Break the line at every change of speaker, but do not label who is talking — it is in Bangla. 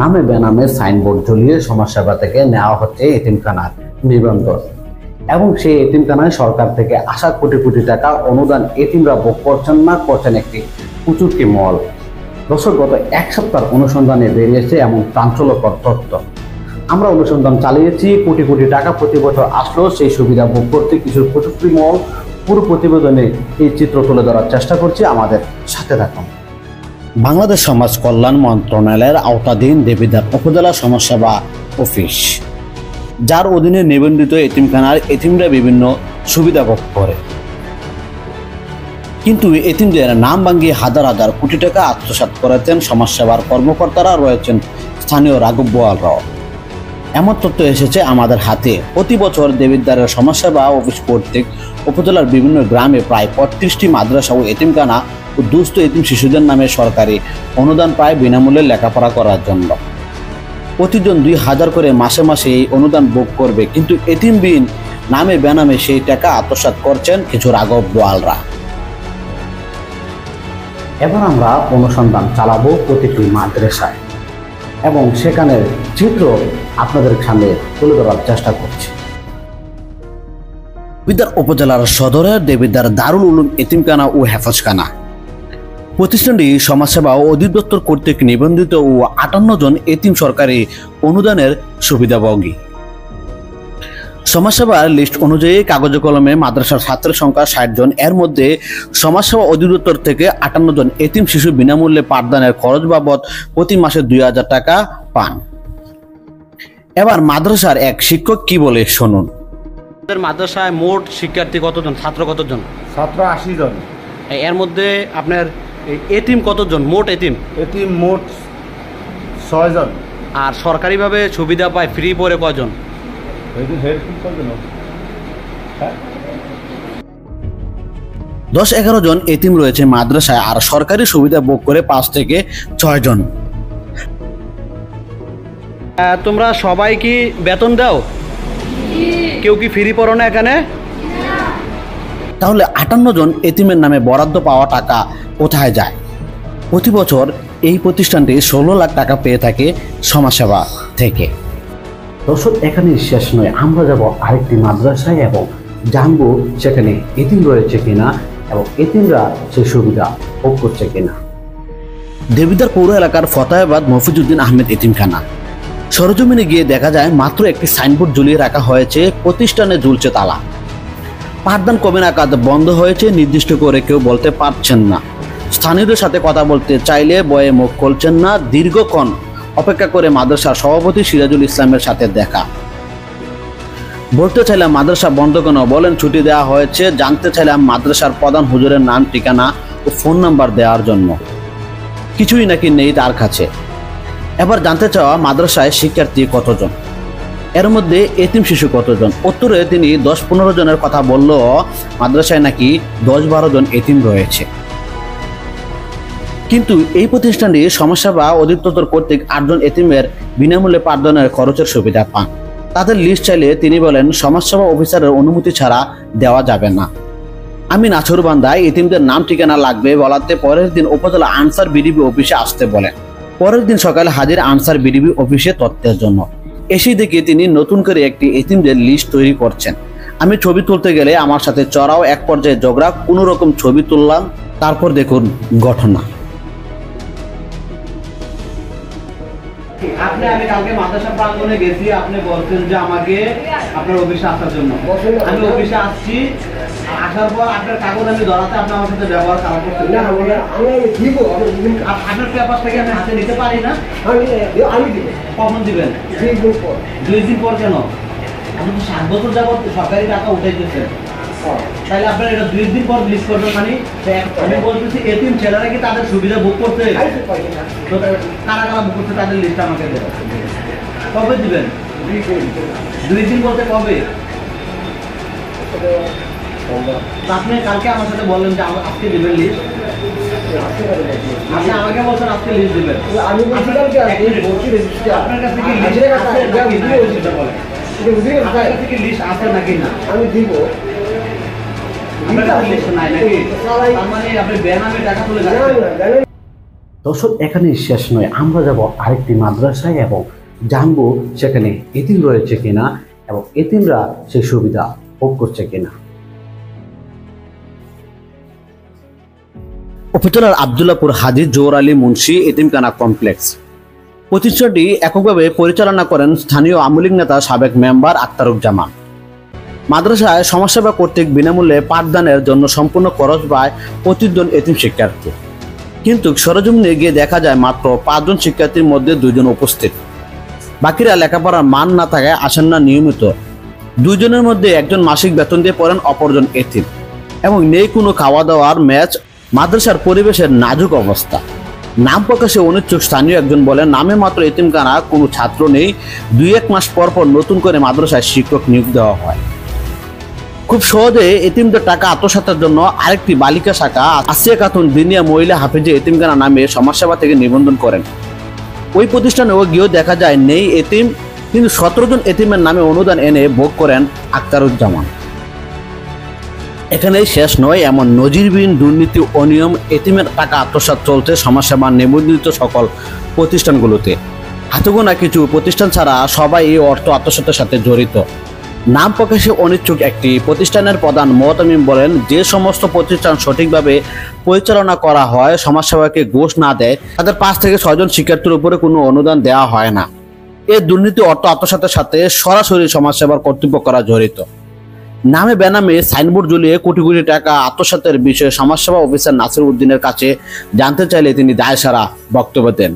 নামে বেনামে সাইনবোর্ড ঝুলিয়ে সমাজসেবা থেকে নেওয়া হচ্ছে এতিমখানার নিবন্ধন এবং সেই এতিমখানায় সরকার থেকে আসা কোটি কোটি টাকা অনুদান এতিমরা ভোগ করছেন না, করছেন একটি কুচুরকি মহল। দর্শক, গত এক সপ্তাহ অনুসন্ধানে বেরিয়েছে এমন চাঞ্চল্যকর তথ্য। আমরা অনুসন্ধান চালিয়েছি, কোটি কোটি টাকা প্রতি বছর আসলেও সেই সুবিধা ভোগ করতে কিছু কুচুরকি মহল। পুরো প্রতিবেদনে এই চিত্র তুলে ধরার চেষ্টা করছি, আমাদের সাথে থাকুন। বাংলাদেশ সমাজ কল্যাণ মন্ত্রণালয়ের আওতাধীন দেবিদ্বার উপজেলা সমাজসেবা অফিস, যার অধীনে নিবন্ধিত এতিমখানার এতিমরা বিভিন্ন সুবিধা ভোগ করে, কিন্তু এতিমদের নাম ভাঙিয়ে হাজার হাজার কোটি টাকা আত্মসাৎ করেছেন সমাজসেবার কর্মকর্তারা রয়েছেন স্থানীয় রাঘব বোয়ালরাও। এমন তথ্য এসেছে আমাদের হাতে। প্রতি বছর দেবিদ্বারের সমাজসেবা অফিস কর্তৃক উপজেলার বিভিন্ন গ্রামে প্রায় ৩৫টি মাদ্রাসা ও এতিমখানা ও দুস্থ এতিম শিশুদের নামে সরকারি অনুদান পায় বিনামূল্যে লেখাপড়া করার জন্য। প্রতিজন ২,০০০ করে মাসে মাসে এই অনুদান ভোগ করবে, কিন্তু এতিমবিন নামে বেনামে সেই টাকা আত্মসাৎ করছেন কিছু রাঘব বোয়ালরা। এবার আমরা অনুসন্ধান চালাবো প্রতিটি মাদ্রাসায় এবং সেখানের চিত্র আপনাদের সামনে তুলে ধরার চেষ্টা করছি। দেবিদ্বার উপজেলার সদরের দেবিদ্বার দারুল উলুম এতিমখানা ও হেফাজখানা প্রতিষ্ঠানটি সমাজসেবা অধিদপ্তর কর্তৃক নিবন্ধিত ও ৫৮ জন এতিম সরকারি অনুদানের সুবিধাভোগী। সমাজসেবার লিস্ট অনুযায়ী কাগজে কলমে মাদ্রাসার ছাত্রের সংখ্যা ৬০ জন। এর মধ্যে সমাজসেবা অধিদপ্তর থেকে ৫৮ জন এতিম শিশু বিনামূল্যে পাঠদানের খরচ বাবদ প্রতি মাসে ২,০০০ টাকা পান। এবার মাদ্রাসার এক শিক্ষক কি বলে শুনুন।
মাদ্রাসায় মোট শিক্ষার্থী কতজন, ছাত্র কতজন?
ছাত্র ৮০ জন।
এর মধ্যে আপনার এতিম কতজন? মোট এতিম
মোট ৬ জন।
আর সরকারিভাবে সুবিধা পায় ফ্রি পড়ে কজন?
১০-১১ জন এতিম রয়েছে মাদ্রাসায়, আর সরকারি সুবিধা ভোগ করে ৫ থেকে ৬ জন।
তোমরা সবাই কি বেতন দাও? কেউ কি ফ্রি পড়ো না এখানে?
তাহলে ৫৮ জন এতিমের নামে বরাদ্দ পাওয়া টাকা কোথায় যায়? প্রতি বছর এই প্রতিষ্ঠানটি ১৬ লাখ টাকা পেয়ে থাকে সমাজসেবা থেকে। দর্শক, এখানে শেষ নয়, আমরা যাব আরেকটি মাদ্রাসায় এবং জানবো সেখানে এতিম রয়েছে কিনা এবং এতিমরা সেই সুবিধা ভোগ করছে কিনা। দেবিদ্বার পৌর এলাকার ফতেহাবাদ মফিজউদ্দিন আহমেদ এতিমখানা। সরজমিনে গিয়ে দেখা যায় মাত্র একটি সাইনবোর্ড ঝুলিয়ে রাখা হয়েছে, প্রতিষ্ঠানে ঝুলছে তালা। পাঠদান কবে নাগাদ বন্ধ হয়েছে নির্দিষ্ট করে কেউ বলতে পারছেন না। স্থানীয়দের সাথে কথা বলতে চাইলে বয়ে মুখ খুলছেন না। দীর্ঘক্ষণ অপেক্ষা করে মাদ্রাসার সভাপতি সিরাজুল ইসলামের সাথে দেখা। বলতে চাইলাম মাদ্রাসা বন্ধ কেন, বলেন ছুটি দেওয়া হয়েছে। জানতে চাইলাম মাদ্রাসার প্রধান হুজুরের নাম, ঠিকানা ও ফোন নাম্বার দেওয়ার জন্য। কিছুই নাকি নেই তার কাছে। এবার জানতে চাওয়া মাদ্রাসায় শিক্ষার্থী কতজন, এর মধ্যে এতিম শিশু কতজন। উত্তরে তিনি ১০-১৫ জনের কথা বলল। মাদ্রাসায় নাকি ১০-১২ জন এতিম রয়েছে, কিন্তু এই প্রতিষ্ঠানটি সমাজসেবা অধিদপ্তর কর্তৃক ৮ জন এতিমের বিনামূল্যে পাঠদানের খরচের সুবিধা পান। তাদের লিস্ট চাইলে তিনি বলেন সমাজসেবা অফিসারের অনুমতি ছাড়া দেওয়া যাবে না। আমি নাছরবান্ধায় এতিমদের নাম ঠিকানা লাগবে বলাতে পরের দিন উপজেলা আনসার বিডিবি অফিসে আসতে বলেন। পরের দিন সকালে হাজির আনসার বিডিবি অফিসে তথ্যের জন্য। এসে দেখে তিনি নতুন করে একটি এতিমদের লিস্ট তৈরি করছেন। আমি ছবি তুলতে গেলে আমার সাথে চড়াও, এক পর্যায়ে ঝগড়া। কোনো রকম ছবি তুললাম, তারপর দেখুন ঘটনা।
আমি কালকে মাদ্রাসা প্রাঙ্গণে গেছি, আপনি বলছেন যে আমাকে আপনার অফিসে আসার জন্য। আমি অফিসে আসছি, আসার পর আপনার কাগজ আমি ধরাতে আপনি আমার সাথে ব্যবহার খারাপ করছেন। আপনার পেপারটাকে আমি হাতে নিতে পারি না?
আমি দিব।
কখন দিবেন? 2 দিন পর। কেন? আপনি তো 7 বছর যাবত সরকারি টাকা উঠাইতেছেন, তাহলে আপনার এটা 2 দিন পর লিস্ট করবেন। মানে আমি বলতেছি এতিম ছেলেরা কি তাদের সুবিধা ভোগ করতে? কারা কারা ভোগ করতে তাদের লিস্ট আমাকে দেবেন। কবে দিবেন? 2 দিন বলতে কবে? আপনি কালকে আমার সাথে বললেন যে আজকে দিবেন লিস্ট। আপনি আমাকে বলছেন আজকে লিস্ট দিবেন। আপনার কাছ থেকে লিস্ট আছে নাকি না?
আমি দিব।
আপনার কাছে লিস্ট নাই নাকি? তার মানে আপনি বেনামে টাকা তুলে যাচ্ছেন।
দর্শক এখানে শেষ নয়, আমরা যাব আরেকটি মাদ্রাসায় এবং জানবো সেখানে এতিম রয়েছে কিনা এবং এতিমরা সেই সুবিধা ভোগ করছে কিনা। উপজেলার আব্দুল্লাহপুর হাজী জোহর আলী মুন্সি এতিমখানা কমপ্লেক্স প্রতিষ্ঠানটি এককভাবে পরিচালনা করেন স্থানীয় আওয়ামী লীগ নেতা সাবেক মেম্বার আক্তারুজ্জামান। মাদ্রাসায় সমাজসেবা কর্তৃক বিনামূল্যে পাঠদানের জন্য সম্পূর্ণ খরচ পায় 25 জন এতিম শিক্ষার্থী, কিন্তু সরেজমিনে গিয়ে দেখা যায় মাত্র 5 জন শিক্ষার্থীর মধ্যে 2 জন উপস্থিত। বাকিরা লেখাপড়ার মান না থাকায় আসেন না নিয়মিত। 2 জনের মধ্যে একজন মাসিক বেতন দিয়ে পড়েন, অপরজন এতিম, এবং নেই কোনো খাওয়া দাওয়ার ম্যাচ। মাদ্রাসার পরিবেশের নাজুক অবস্থা। নাম প্রকাশে অনিচ্ছুক স্থানীয় একজন বলেন, নামে মাত্র এতিমখানা, কোনো ছাত্র নেই। 2-1 মাস পর পর নতুন করে মাদ্রাসায় শিক্ষক নিয়োগ দেওয়া হয়। খুব সহজে এতিমদের টাকা আত্মসাতের জন্য আরেকটি বালিকা শাখা আসিয়া খাতুন দিনিয়া মহিলা হাফেজে এতিমখানা নামে সমাজসেবা থেকে নিবন্ধন করেন। ওই প্রতিষ্ঠানেও গিয়েও দেখা যায় নেই এতিম, কিন্তু 17 জন এতিমের নামে অনুদান এনে ভোগ করেন আক্তারুজ্জামান। এখানেই শেষ নয়, এমন নজিরবিহীন দুর্নীতি, অনিয়ম, এতিমের টাকা আত্মসাৎ চলছে সমাজসেবা নিবন্ধিত সকল প্রতিষ্ঠানগুলোতে। হাতে গোনা কিছু প্রতিষ্ঠান ছাড়া সবাই এই অর্থ আত্মসাতের সাথে জড়িত। নাম প্রকাশে অনিচ্ছুক একটি প্রতিষ্ঠানের প্রধান মোহতামিম বলেন, যে সমস্ত প্রতিষ্ঠান সঠিকভাবে পরিচালনা করা হয়, সমাজসেবাকে ঘুষ না দেয়, তাদের 5 থেকে 6 জন শিক্ষার্থীর উপরে কোনো অনুদান দেওয়া হয় না। এই দুর্নীতি অর্থ আত্মসাতের সাথে সরাসরি সমাজসেবার কর্তৃপক্ষরা জড়িত। নামে বেনামে সাইনবোর্ড ঝুলিয়ে কোটি কোটি টাকা আত্মসাতের বিষয়ে সমাজসেবা অফিসার নাসির উদ্দিনের কাছে জানতে চাইলে তিনি দায়সারা বক্তব্য দেন।